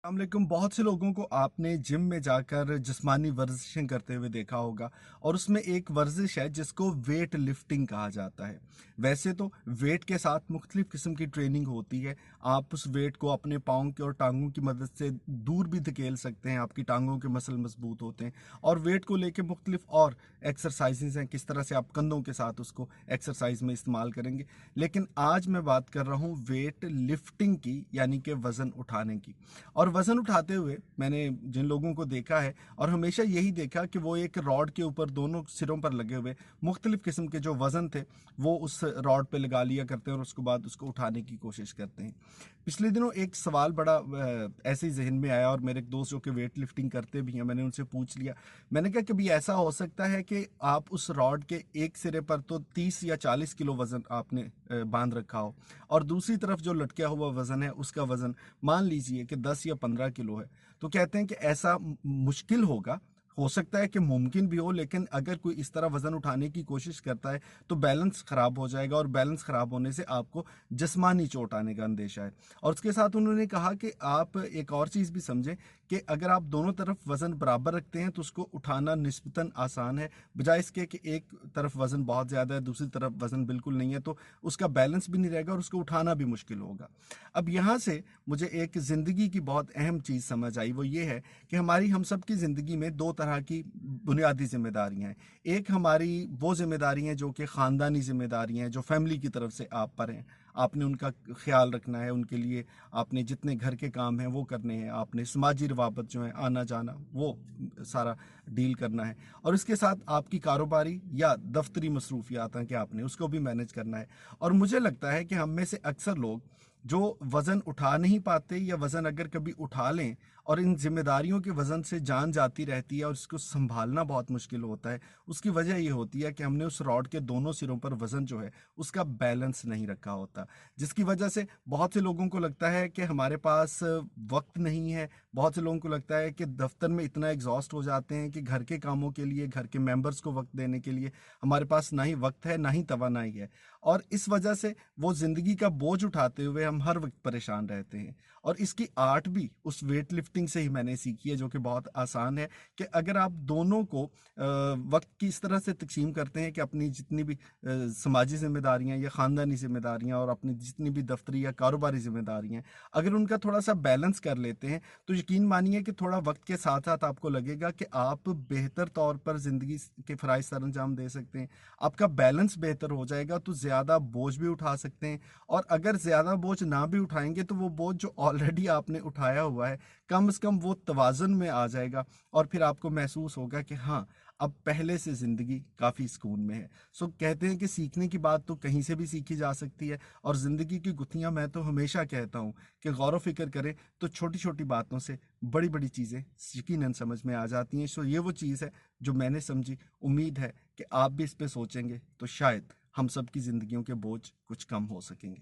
अस्सलामुअलैकुम। बहुत से लोगों को आपने जिम में जाकर जिस्मानी वर्जिशें करते हुए देखा होगा और उसमें एक वर्जिश है जिसको वेट लिफ्टिंग कहा जाता है। वैसे तो वेट के साथ मुख्तलिफ किस्म की ट्रेनिंग होती है। आप उस वेट को अपने पाँव के और टांगों की मदद से दूर भी धकेल सकते हैं, आपकी टांगों के मसल मजबूत होते हैं। और वेट को लेके मुख्तलिफ और एक्सरसाइजेज हैं, किस तरह से आप कंधों के साथ उसको एक्सरसाइज में इस्तेमाल करेंगे। लेकिन आज मैं बात कर रहा हूँ वेट लिफ्टिंग की, यानी कि वज़न उठाने की। और वज़न उठाते हुए मैंने जिन लोगों को देखा है और हमेशा यही देखा कि वो एक रॉड के ऊपर दोनों सिरों पर लगे हुए मुख्तलिफ किस्म के जो वज़न थे वो उस रॉड पे लगा लिया करते हैं और उसके बाद उसको उठाने की कोशिश करते हैं। पिछले दिनों एक सवाल बड़ा ऐसे ही जहन में आया और मेरे एक दोस्त जो कि वेट लिफ्टिंग करते भी हैं, मैंने उनसे पूछ लिया। मैंने कहा कभी ऐसा हो सकता है कि आप उस रॉड के एक सिरे पर तो 30 या 40 किलो वज़न आपने बांध रखा हो और दूसरी तरफ जो लटका हुआ वज़न है उसका वज़न मान लीजिए कि 10 या 15 किलो है। तो कहते हैं कि ऐसा मुश्किल होगा, हो सकता है कि मुमकिन भी हो, लेकिन अगर कोई इस तरह वजन उठाने की कोशिश करता है तो बैलेंस खराब हो जाएगा और बैलेंस खराब होने से आपको जिस्मानी चोट आने का अंदेशा है। और उसके साथ उन्होंने कहा कि आप एक और चीज़ भी समझें कि अगर आप दोनों तरफ वजन बराबर रखते हैं तो उसको उठाना निस्बतन आसान है, बजाय इसके कि एक तरफ वजन बहुत ज़्यादा है दूसरी तरफ वजन बिल्कुल नहीं है, तो उसका बैलेंस भी नहीं रहेगा और उसको उठाना भी मुश्किल होगा। अब यहाँ से मुझे एक ज़िंदगी की बहुत अहम चीज़ समझ आई, वो ये है कि हम सब की ज़िंदगी में दो तरह की बुनियादी जिम्मेदारियां हैं। एक हमारी वो जिम्मेदारियां जो कि ख़ानदानी जिम्मेदारियां हैं, जो फैमिली की तरफ से आप पर हैं। आपने उनका ख्याल रखना है, उनके लिए आपने जितने घर के काम हैं वो करने हैं, आपने समाजी रवाबत जो है आना जाना वो सारा डील करना है। और इसके साथ आपकी कारोबारी या दफ्तरी मसरूफियात हैं कि आपने उसको भी मैनेज करना है। और मुझे लगता है कि हम में से अक्सर लोग जो वज़न उठा नहीं पाते या वज़न अगर कभी उठा लें और इन जिम्मेदारियों के वज़न से जान जाती रहती है और इसको संभालना बहुत मुश्किल होता है, उसकी वजह ये होती है कि हमने उस रॉड के दोनों सिरों पर वज़न जो है उसका बैलेंस नहीं रखा होता। जिसकी वजह से बहुत से लोगों को लगता है कि हमारे पास वक्त नहीं है, बहुत से लोगों को लगता है कि दफ्तर में इतना एग्जॉस्ट हो जाते हैं कि घर के कामों के लिए, घर के मेंबर्स को वक्त देने के लिए हमारे पास ना ही वक्त है ना ही तवानाई है। और इस वजह से वो ज़िंदगी का बोझ उठाते हुए हम हर वक्त परेशान रहते हैं। और इसकी आर्ट भी उस वेट लिफ्टिंग से ही मैंने सीखी है, जो कि बहुत आसान है कि अगर आप दोनों को वक्त की इस तरह से तकसीम करते हैं कि अपनी जितनी भी समाजी जिम्मेदारियां या ख़ानदानी जिम्मेदारियां और अपनी जितनी भी दफ्तरी या कारोबारी जिम्मेदारियां, अगर उनका थोड़ा सा बैलेंस कर लेते हैं तो यकीन मानिए कि थोड़ा वक्त के साथ साथ आपको लगेगा कि आप बेहतर तौर पर ज़िंदगी के फ़राइज़ सर अंजाम दे सकते हैं। आपका बैलेंस बेहतर हो जाएगा तो ज़्यादा बोझ भी उठा सकते हैं। और अगर ज़्यादा बोझ ना भी उठाएंगे तो वो बोझ जो ऑलरेडी आपने उठाया हुआ है कम से कम वो तवाज़ुन में आ जाएगा और फिर आपको महसूस होगा कि हाँ, अब पहले से ज़िंदगी काफ़ी सुकून में है। सो कहते हैं कि सीखने की बात तो कहीं से भी सीखी जा सकती है और ज़िंदगी की गुत्थियाँ मैं तो हमेशा कहता हूँ कि गौर व फिक्र करें तो छोटी छोटी बातों से बड़ी बड़ी चीज़ें यकीनन समझ में आ जाती हैं। सो ये वो चीज़ है जो मैंने समझी। उम्मीद है कि आप भी इस पे सोचेंगे तो शायद हम सब की ज़िंदगियों के बोझ कुछ कम हो सकेंगे।